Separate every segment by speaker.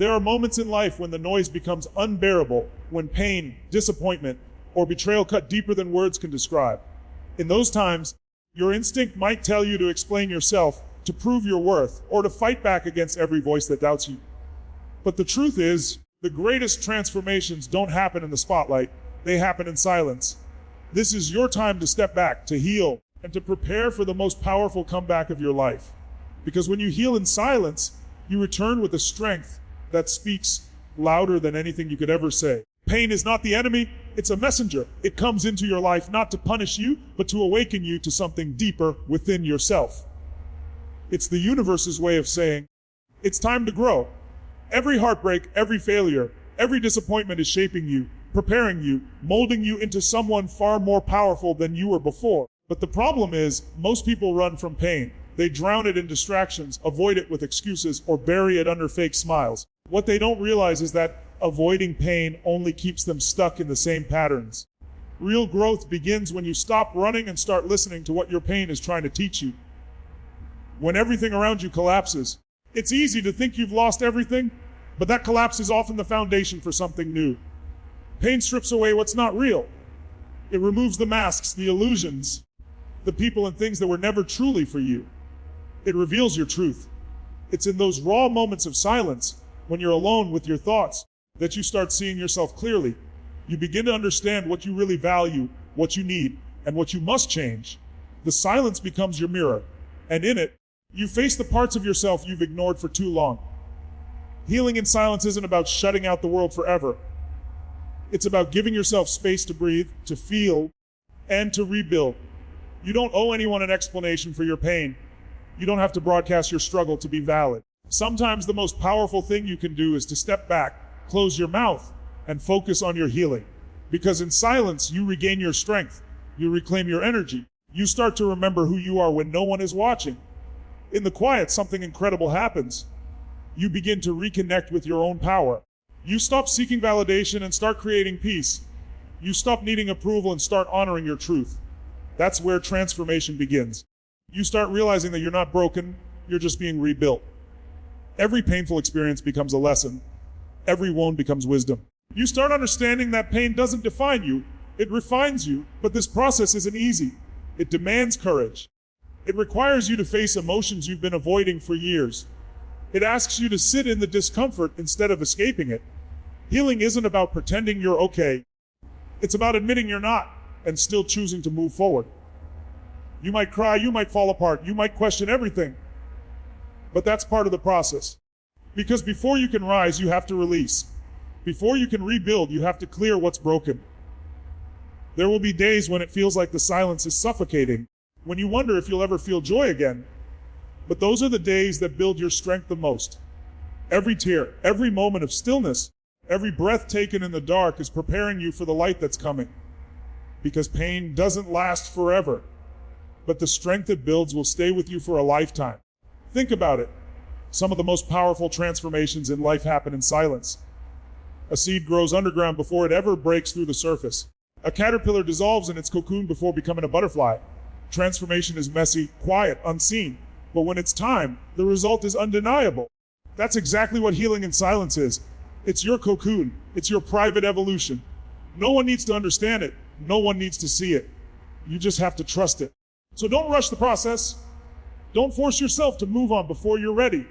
Speaker 1: There are moments in life when the noise becomes unbearable, when pain, disappointment, or betrayal cut deeper than words can describe. In those times, your instinct might tell you to explain yourself, to prove your worth, or to fight back against every voice that doubts you. But the truth is, the greatest transformations don't happen in the spotlight, they happen in silence. This is your time to step back, to heal, and to prepare for the most powerful comeback of your life. Because when you heal in silence, you return with a strength that speaks louder than anything you could ever say. Pain is not the enemy, it's a messenger. It comes into your life not to punish you, but to awaken you to something deeper within yourself. It's the universe's way of saying, it's time to grow. Every heartbreak, every failure, every disappointment is shaping you, preparing you, molding you into someone far more powerful than you were before. But the problem is, most people run from pain. They drown it in distractions, avoid it with excuses, or bury it under fake smiles. What they don't realize is that avoiding pain only keeps them stuck in the same patterns. Real growth begins when you stop running and start listening to what your pain is trying to teach you. When everything around you collapses, it's easy to think you've lost everything, but that collapse is often the foundation for something new. Pain strips away what's not real. It removes the masks, the illusions, the people and things that were never truly for you. It reveals your truth. It's in those raw moments of silence, when you're alone with your thoughts, that you start seeing yourself clearly. You begin to understand what you really value, what you need, and what you must change. The silence becomes your mirror, and in it, you face the parts of yourself you've ignored for too long. Healing in silence isn't about shutting out the world forever. It's about giving yourself space to breathe, to feel, and to rebuild. You don't owe anyone an explanation for your pain. You don't have to broadcast your struggle to be valid. Sometimes the most powerful thing you can do is to step back, close your mouth, and focus on your healing. Because in silence, you regain your strength. You reclaim your energy. You start to remember who you are when no one is watching. In the quiet, something incredible happens. You begin to reconnect with your own power. You stop seeking validation and start creating peace. You stop needing approval and start honoring your truth. That's where transformation begins. You start realizing that you're not broken, you're just being rebuilt. Every painful experience becomes a lesson. Every wound becomes wisdom. You start understanding that pain doesn't define you, it refines you, but this process isn't easy. It demands courage. It requires you to face emotions you've been avoiding for years. It asks you to sit in the discomfort instead of escaping it. Healing isn't about pretending you're okay. It's about admitting you're not and still choosing to move forward. You might cry, you might fall apart, you might question everything. But that's part of the process. Because before you can rise, you have to release. Before you can rebuild, you have to clear what's broken. There will be days when it feels like the silence is suffocating, when you wonder if you'll ever feel joy again. But those are the days that build your strength the most. Every tear, every moment of stillness, every breath taken in the dark is preparing you for the light that's coming. Because pain doesn't last forever, but the strength it builds will stay with you for a lifetime. Think about it. Some of the most powerful transformations in life happen in silence. A seed grows underground before it ever breaks through the surface. A caterpillar dissolves in its cocoon before becoming a butterfly. Transformation is messy, quiet, unseen. But when it's time, the result is undeniable. That's exactly what healing in silence is. It's your cocoon. It's your private evolution. No one needs to understand it. No one needs to see it. You just have to trust it. So don't rush the process. Don't force yourself to move on before you're ready.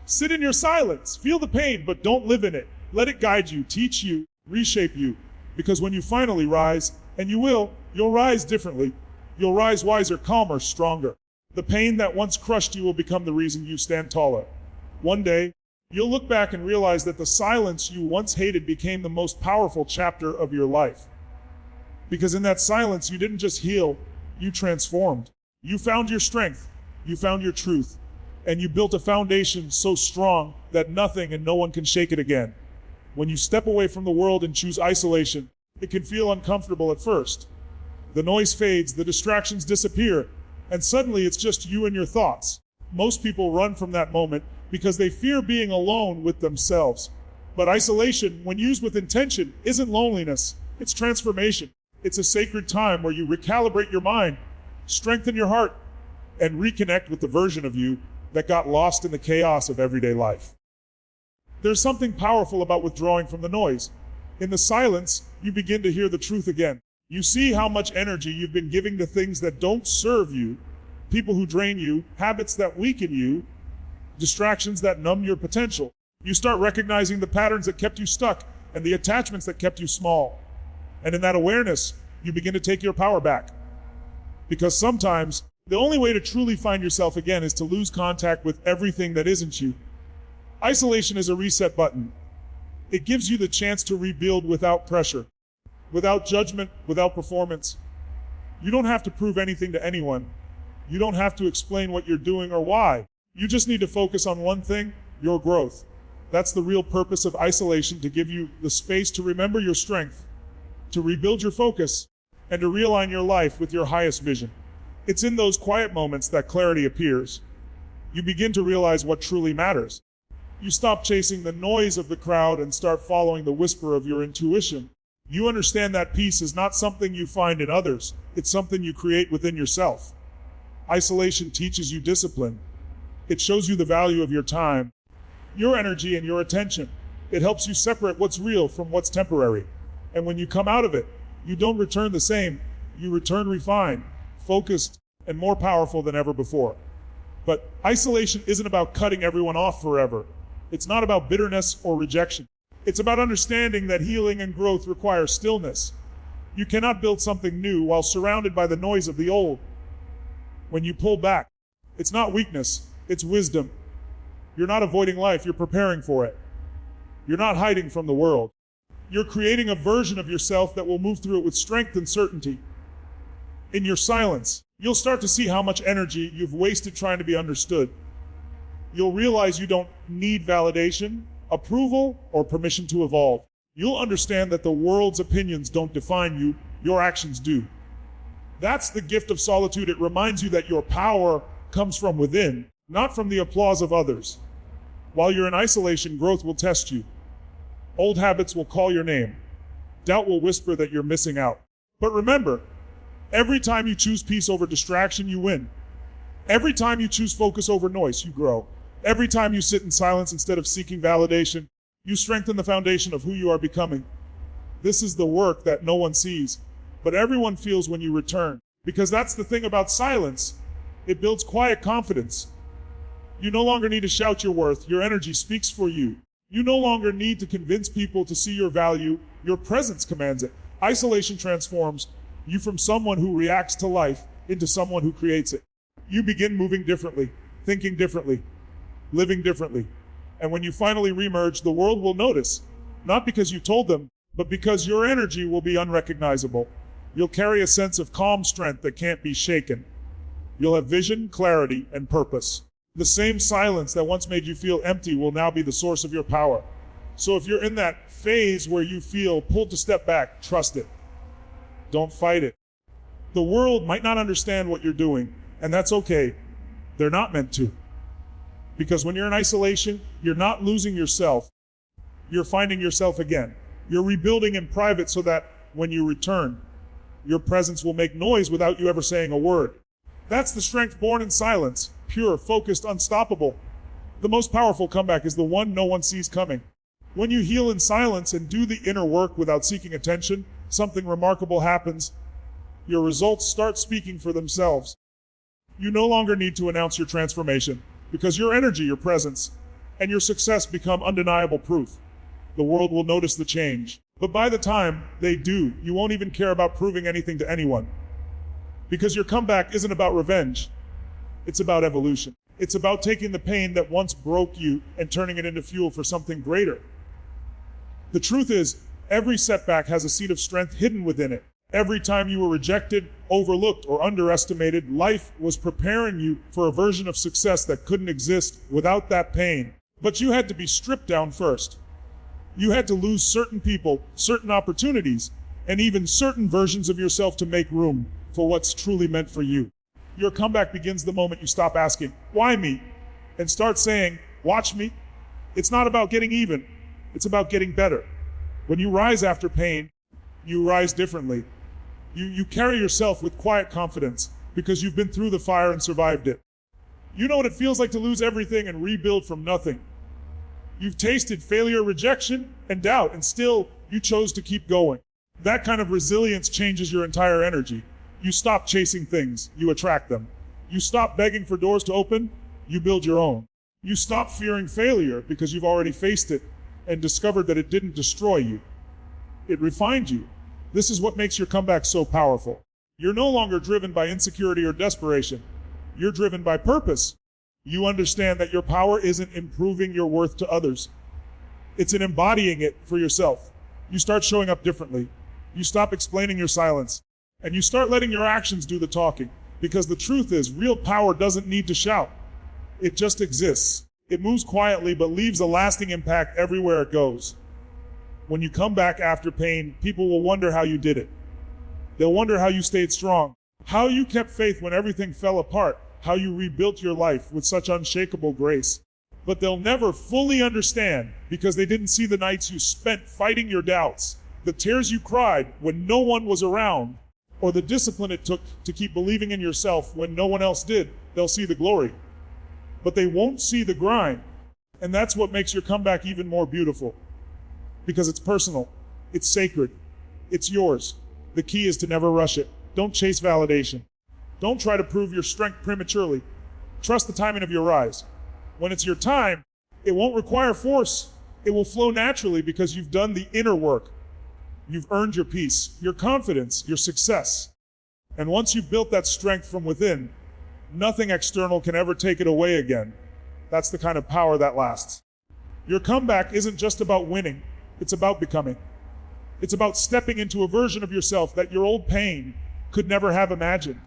Speaker 1: Sit in your silence. Feel the pain, but don't live in it. Let it guide you, teach you, reshape you. Because when you finally rise, and you will, you'll rise differently. You'll rise wiser, calmer, stronger. The pain that once crushed you will become the reason you stand taller. One day, you'll look back and realize that the silence you once hated became the most powerful chapter of your life. Because in that silence, you didn't just heal, you transformed. You found your strength, you found your truth, and you built a foundation so strong that nothing and no one can shake it again. When you step away from the world and choose isolation, it can feel uncomfortable at first. The noise fades, the distractions disappear, and suddenly it's just you and your thoughts. Most people run from that moment because they fear being alone with themselves. But isolation, when used with intention, isn't loneliness, it's transformation. It's a sacred time where you recalibrate your mind, strengthen your heart, and reconnect with the version of you that got lost in the chaos of everyday life. There's something powerful about withdrawing from the noise. In the silence, you begin to hear the truth again. You see how much energy you've been giving to things that don't serve you, people who drain you, habits that weaken you, distractions that numb your potential. You start recognizing the patterns that kept you stuck and the attachments that kept you small. And in that awareness, you begin to take your power back. Because sometimes, the only way to truly find yourself again is to lose contact with everything that isn't you. Isolation is a reset button. It gives you the chance to rebuild without pressure, without judgment, without performance. You don't have to prove anything to anyone. You don't have to explain what you're doing or why. You just need to focus on one thing, your growth. That's the real purpose of isolation, to give you the space to remember your strength, to rebuild your focus, and to realign your life with your highest vision. It's in those quiet moments that clarity appears. You begin to realize what truly matters. You stop chasing the noise of the crowd and start following the whisper of your intuition. You understand that peace is not something you find in others, it's something you create within yourself. Isolation teaches you discipline. It shows you the value of your time, your energy, and your attention. It helps you separate what's real from what's temporary. And when you come out of it, you don't return the same. You return refined, focused, and more powerful than ever before. But isolation isn't about cutting everyone off forever. It's not about bitterness or rejection. It's about understanding that healing and growth require stillness. You cannot build something new while surrounded by the noise of the old. When you pull back, it's not weakness, it's wisdom. You're not avoiding life, you're preparing for it. You're not hiding from the world. You're creating a version of yourself that will move through it with strength and certainty. In your silence, you'll start to see how much energy you've wasted trying to be understood. You'll realize you don't need validation, approval, or permission to evolve. You'll understand that the world's opinions don't define you, your actions do. That's the gift of solitude. It reminds you that your power comes from within, not from the applause of others. While you're in isolation, growth will test you. Old habits will call your name. Doubt will whisper that you're missing out. But remember, every time you choose peace over distraction, you win. Every time you choose focus over noise, you grow. Every time you sit in silence instead of seeking validation, you strengthen the foundation of who you are becoming. This is the work that no one sees, but everyone feels when you return. Because that's the thing about silence. It builds quiet confidence. You no longer need to shout your worth. Your energy speaks for you. You no longer need to convince people to see your value. Your presence commands it. Isolation transforms you from someone who reacts to life into someone who creates it. You begin moving differently, thinking differently, living differently. And when you finally reemerge, the world will notice, not because you told them, but because your energy will be unrecognizable. You'll carry a sense of calm strength that can't be shaken. You'll have vision, clarity, and purpose. The same silence that once made you feel empty will now be the source of your power. So if you're in that phase where you feel pulled to step back, trust it. Don't fight it. The world might not understand what you're doing, and that's okay. They're not meant to. Because when you're in isolation, you're not losing yourself. You're finding yourself again. You're rebuilding in private so that when you return, your presence will make noise without you ever saying a word. That's the strength born in silence, pure, focused, unstoppable. The most powerful comeback is the one no one sees coming. When you heal in silence and do the inner work without seeking attention, something remarkable happens. Your results start speaking for themselves. You no longer need to announce your transformation, because your energy, your presence, and your success become undeniable proof. The world will notice the change. But by the time they do, you won't even care about proving anything to anyone. Because your comeback isn't about revenge. It's about evolution. It's about taking the pain that once broke you and turning it into fuel for something greater. The truth is, every setback has a seed of strength hidden within it. Every time you were rejected, overlooked, or underestimated, life was preparing you for a version of success that couldn't exist without that pain. But you had to be stripped down first. You had to lose certain people, certain opportunities, and even certain versions of yourself to make room for what's truly meant for you. Your comeback begins the moment you stop asking, "Why me?" and start saying, "Watch me." It's not about getting even. It's about getting better. When you rise after pain, you rise differently. You carry yourself with quiet confidence because you've been through the fire and survived it. You know what it feels like to lose everything and rebuild from nothing. You've tasted failure, rejection, and doubt, and still you chose to keep going. That kind of resilience changes your entire energy. You stop chasing things, you attract them. You stop begging for doors to open, you build your own. You stop fearing failure because you've already faced it and discovered that it didn't destroy you. It refined you. This is what makes your comeback so powerful. You're no longer driven by insecurity or desperation. You're driven by purpose. You understand that your power isn't improving your worth to others. It's in embodying it for yourself. You start showing up differently. You stop explaining your silence. And you start letting your actions do the talking. Because the truth is, real power doesn't need to shout. It just exists. It moves quietly but leaves a lasting impact everywhere it goes. When you come back after pain, people will wonder how you did it. They'll wonder how you stayed strong, how you kept faith when everything fell apart, how you rebuilt your life with such unshakable grace. But they'll never fully understand because they didn't see the nights you spent fighting your doubts, the tears you cried when no one was around, or the discipline it took to keep believing in yourself when no one else did. They'll see the glory, but they won't see the grind. And that's what makes your comeback even more beautiful. Because it's personal, it's sacred, it's yours. The key is to never rush it. Don't chase validation. Don't try to prove your strength prematurely. Trust the timing of your rise. When it's your time, it won't require force. It will flow naturally because you've done the inner work. You've earned your peace, your confidence, your success. And once you've built that strength from within, nothing external can ever take it away again. That's the kind of power that lasts. Your comeback isn't just about winning. It's about becoming. It's about stepping into a version of yourself that your old pain could never have imagined.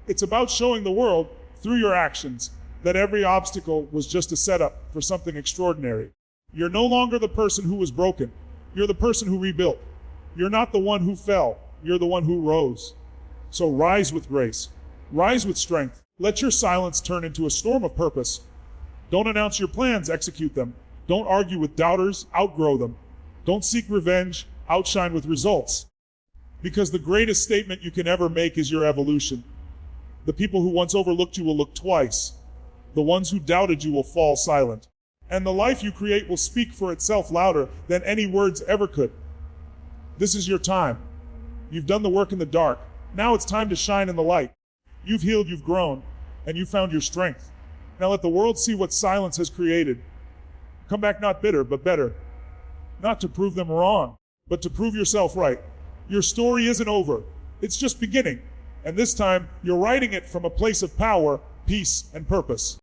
Speaker 1: It's about showing the world, through your actions, that every obstacle was just a setup for something extraordinary. You're no longer the person who was broken. You're the person who rebuilt. You're not the one who fell. You're the one who rose. So rise with grace. Rise with strength. Let your silence turn into a storm of purpose. Don't announce your plans, execute them. Don't argue with doubters, outgrow them. Don't seek revenge, outshine with results. Because the greatest statement you can ever make is your evolution. The people who once overlooked you will look twice. The ones who doubted you will fall silent. And the life you create will speak for itself louder than any words ever could. This is your time. You've done the work in the dark. Now it's time to shine in the light. You've healed, you've grown, and you found your strength. Now let the world see what silence has created. Come back not bitter, but better. Not to prove them wrong, but to prove yourself right. Your story isn't over. It's just beginning. And this time, you're writing it from a place of power, peace, and purpose.